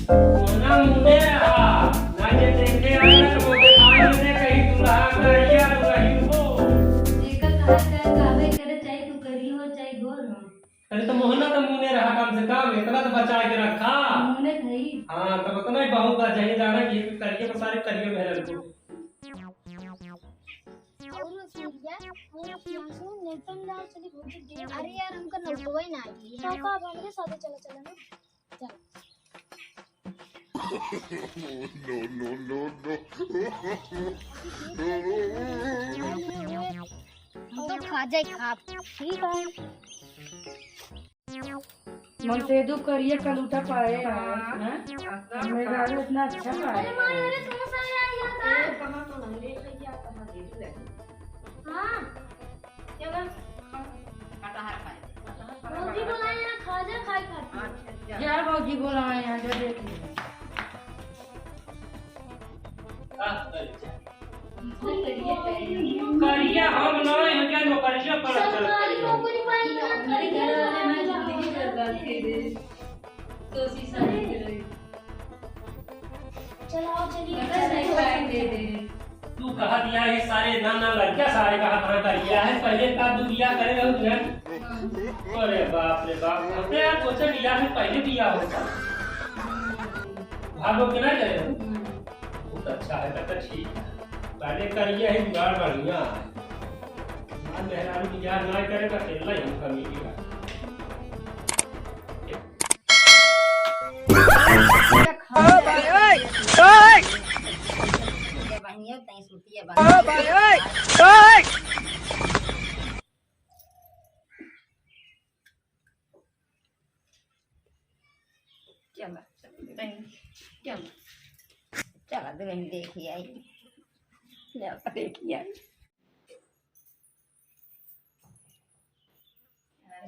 सोना मुने रहा ना ये देखे आया तो मोटे खाए ने कहीं दूल्हा करिया रही हो। देखा कहा का कावे करे चाहे तू करी हो चाहे गोर हो। अरे तो मोहना तो मुने रहा कम से कम इतना तो बचा के रखा। मुने थई हाँ तब तो नहीं बहू का जाने जाना कि करिए तो सारे करिए मेहनत को। और सूर्या और प्रियांशु नेतन लाल चली घूमने गए। अरे यार हमका नौकरी ना आई है का हमरे साथ चला चला ना चल। no, no, no, हम तो खा जाए खा ठीक है। मन से दो करिए कलूटा पाए हैं मेरा इतना अच्छा पाए। अरे मां अरे तुम सारे आ गया था कहां तो नहीं ले गया कहां दे दे। हां चलो कटहर खाए रोटी बनाए ना खा जा खाए खाते यार भौजी बोला यहां जो देख ले। करिया हम नहीं हम क्या नौकरिया पर सरकारी नौकरी पाई ना मेरे घर वाले मैं जिंदगी बर्बाद कर दे तो शीशा दे दे। चलाओ चलिए कटहर नहीं खाए दे दे। तू कहा दिया ये सारे ना लड़का सारे कहा कहां करिया है पहले का दुनिया करे रहू तुझे। अरे बाप रे बाप हमने यार सोचे बिया से पहले बिया होता भागो के ना करे बहुत अच्छा है तब ठीक है पहले करिए है जुगाड़ बढ़िया है आज मेहरारू बिया ना करे तो अकेला ही हम कमी की बनिया तई सुतिया बनिया चल चल दुल्हन देखी आई देखी आई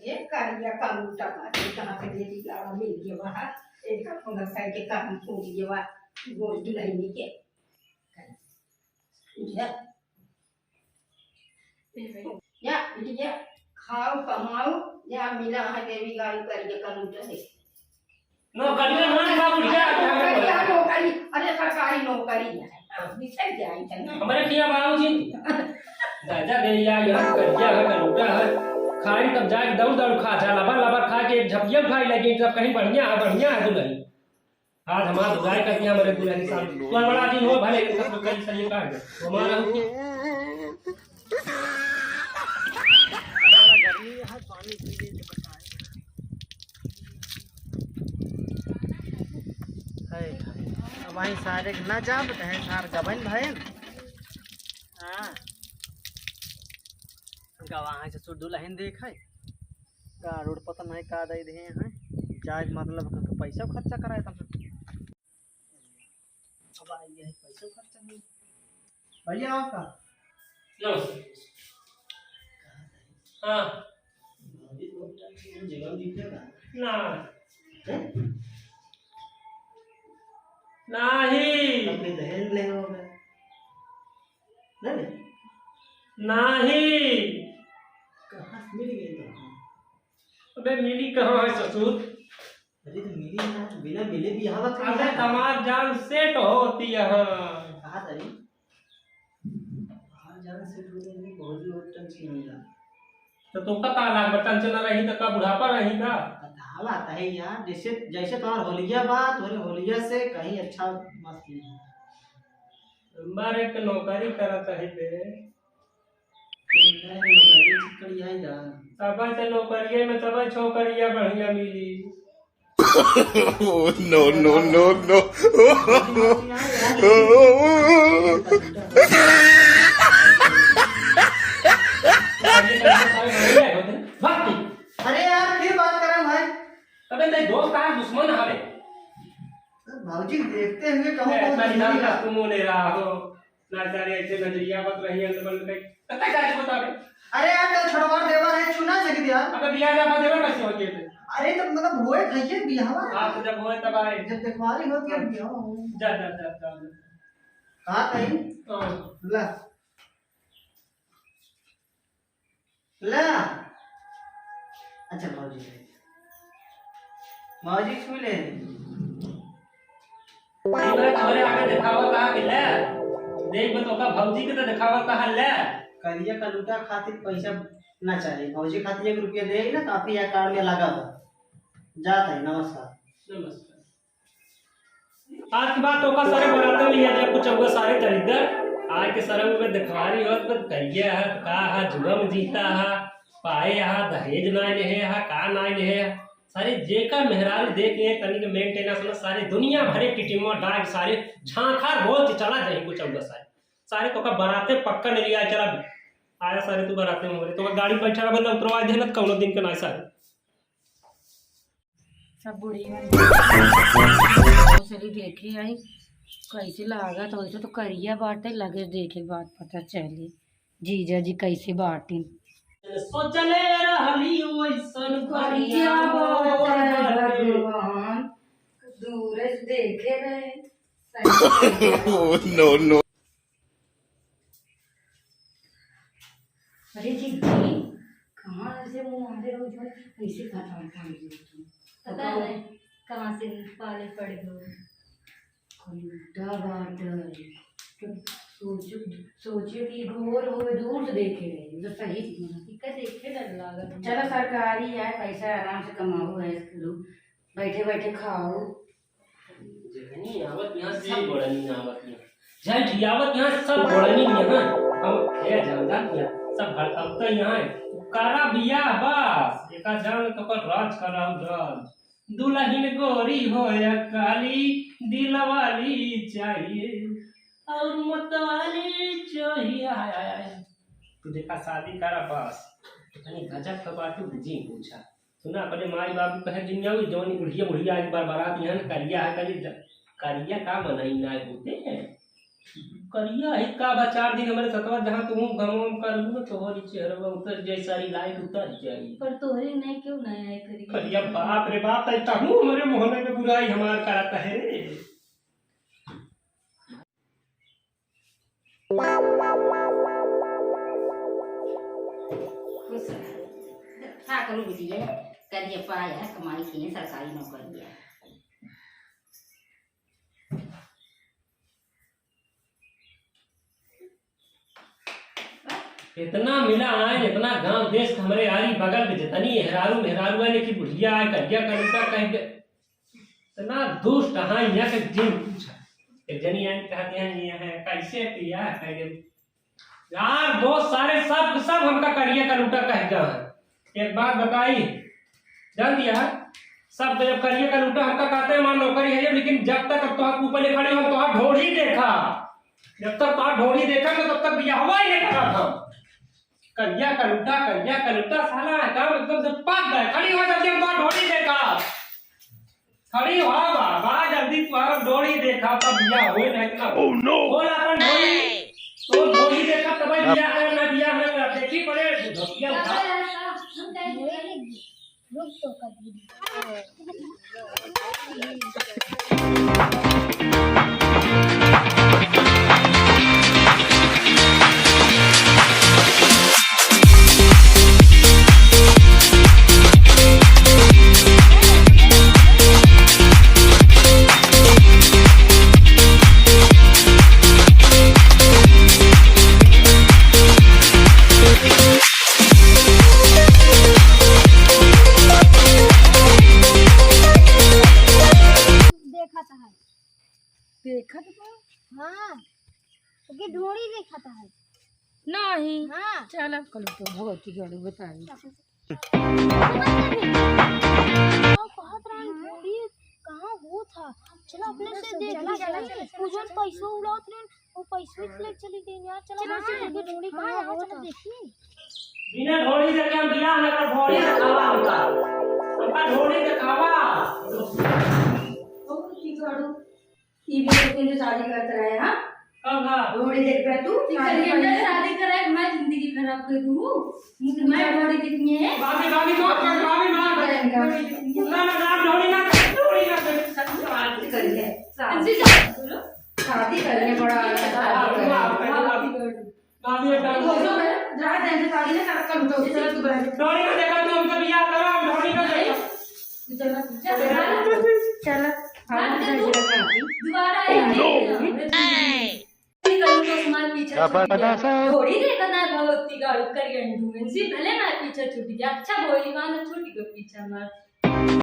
ये करिया कलूटा पाते कहां से ले ली गाड़ा मिल गया बाहर एक फोन साइड के काम छोड़ दिए वा गोल दुल्हन के या ये खाओ कमाओ या मिला है देवी गाड़ी करिए कलूटा से नौकरिया ना बाबू क्या नौकरी अरे सरकारी नौकरी है बिछड़ जाए चलना हमारे किया बाबू जी राजा दे या यहां करिया है करूटा है खाई तब जाके दौड़ दौड़ खा जा लबर लबर खा के झपिया खाई लगी तब कहीं बढ़िया है दुल्हन आज हमारा दुलाई कर दिया मेरे दुल्हन साहब तो बड़ा दिन हो भले सब कल सही काट दे हमारा गर्मी है पानी पीने के बताए अब वहीं सारे न जाब है सार गबन भयन हां गवाह से सुर दुल्हन देख है का रोड पता नहीं का दे दे हैं जायज मतलब पैसा खर्चा कराए तब अब आई है पैसा खर्चा नहीं भैया आपका लो हां ना नहीं अपने दहेज ले हो गए नहीं नहीं कहाँ से मिल गई तो अबे मिली कहाँ है ससुर अरे तो मिली ना बिना मिले भी यहाँ बात अबे तमार जान सेट होती है कहा तरी बाहर जाने से होने में बहुत ही और टेंशन मिला तो पता लग बटन चला रही तो का बुढ़ापा रही का पता आता है यार जैसे जैसे तुम्हारा होलिया बात होलिया से कहीं अच्छा मस्त नहीं नंबर एक नौकरी करत है बे चिकड़ी आई जा तब से नौकरिये में तब छोकरिया बढ़िया मिली no, no, no, no. अरे यार फिर बात करें भाई अबे तेरे दोस्त का दुश्मन हवे भाजी देखते हुए कहो ऐसा नाम का तुम ले रहा हो ना जाने ऐसे नजरिया बत रही है तो बन गई पता क्या है बता बे अरे यार तो छड़वा देवा है चुना सकती यार अबे बियाह ना देवर कैसे होती है अरे तो मतलब होए कहिए बियाहवा आप जब होए तब आए जब देखवारी होती है बियाह जा जा जा जा कहा कहीं हां ला ला अच्छा मौजी मौजी छू ले ई बार तोरे आके दिखावा कहा के ले देख बतो का भौजी के तो दिखावा कहा ले करिया कलूटा खातिर पैसा ना चाहिए भौजी खातिर 1 रुपया दे ना काफी या कार्ड में लगा था जाता है। नमस्कार। नमस्कार। आज की बात तो का सारे बनाते लिया जब कुछ होगा सारे दरिद्र आज के सरंग में दिखवारी हो तो कहिया है का है जुगम जीता है पाए है दहेज नाय ले है का नाय ले है सारे जेका मेहराल देख के तनिक मेंटेनेंस में सारे दुनिया भरे टिटिमो डाग सारे झांखार बोल चला जाए कुछ होगा सारे सारे तो का बनाते पक्का नहीं लिया चला आया सारे तू बनाते मोरे तो गाड़ी बैठा रहा बंदा उतरवा दे न कौनो दिन के ना सारे सब बुढ़ी चली देखे आई कैसे लागा तो वैसे तो करिया बाटे लगे देखे बात पता चली जीजा जी कैसे बाटी सोचले रहली ओइसन करिया भगवान दूर से देखे रहे Oh, no, no. अरे जी कहाँ से वो आधे रोज कैसे खाता पता है कहाँ से पाले पड़ गए उल्टा बात है सोचे कि घोर होवे दूर से देखे रहे तो सही दिक्कत देखे डर लगा चलो सरकारी है पैसा आराम से कमाओ है लोग बैठे बैठे खाओ जगनी आवत यहां से बड़नी आवत यहां जय ठियावत यहां सब बड़नी यहां हम ये जानदा किया सब भड़कम तो यहां कारा बिया बस एका जान तो कर राज कराऊ राज दुल्हन गोरी हो या काली दिलवाली चाहिए और मतवाली चाहिए हाय हाय तुझे का शादी करा बस इतनी गजब का बात जी पूछा सुना अपने माई बाबू कहे दुनिया में जौन बुढ़िया बुढ़िया एक बार बारात यहाँ करिया है करिया का मनाई ना होते हैं करिया है का बा 4 दिन हमारे सतवा जहाँ तुम गम करूँ ना तोहरी चेहरा उतर जाए सारी लाइट उतर जाए पर तोहरे नहीं क्यों ना आए करी करिया बाप रे बाप ऐसा हूँ हमारे मोहल्ले में बुराई हमारा कराता है रे हाँ करो बिटिया करिए पाया है कमाई की है सरकारी नौकरी है इतना मिला आए इतना गांव देश हमारे आरी बगल में जितनी हेरारू मेहरारू है कि बुढ़िया है करिया करूँगा कह के इतना दुष्ट हाँ यहाँ के दिन पूछा एक जनी आए कहते हैं ये है कैसे किया है यार दोस्त सारे सब सब हमका करिया का लूटा कह गया है एक बात बताई जान दिया सब जब करिए का लूटा हमका कहते हैं मान नौकरी है लेकिन जब तक अब तो ऊपर ले खड़े हो तो ढोड़ी देखा जब तक तो ढोड़ी देखा तो तब तक बियाहवा ही नहीं करा था करिया का लूटा साला काम एकदम से पक गए खड़ी हो जल्दी हम तो ढोड़ी देखा खड़ी हो बाबा जल्दी तुम्हारा ढोड़ी देखा तब बियाह हो नहीं ना ओह नो बोला अपन ढोड़ी तो ढोड़ी देखा तब बियाह करना बियाह में देखी पड़े धोतिया उठा रुक तो कभी देखा तो हाँ ओके ढोड़ी देखा था है नहीं हाँ चल कल तो भगवती गढ़ बताई बहुत रानी ढोड़ी कहाँ हो था चलो अपने से देख पूजन पैसा उड़ात रहे वो पैसा ले चली गई यार चलो ढोड़ी कहाँ हो था देखिए बिना ढोड़ी देखे हम बियाह न कर ढोड़ी दिखावा हमका ढोड़ी दिखावा ओ की करू ई भी तुझे शादी करते रहे हां कब हां ढोड़ी देख पे तू शादी कराए मैं जिंदगी खराब कर दूं मैं ढोड़ी देखनी है भाभी माफ कर ना ढोड़ी ना शादी करिए बोलो शादी करने बड़ा भाभी एक वो जो रात दिन से शादी ना कर तो चल तू बैठ ढोड़ी का देखा तू हमसे बियाह करो हम ढोड़ी का देखो चल चल हां दोबारा थोड़ी देखा ना भगवती गाड़ी करियन सी भले मैं पीछे छूट गया अच्छा बोली कहा ना छूट गया पीछे हमारा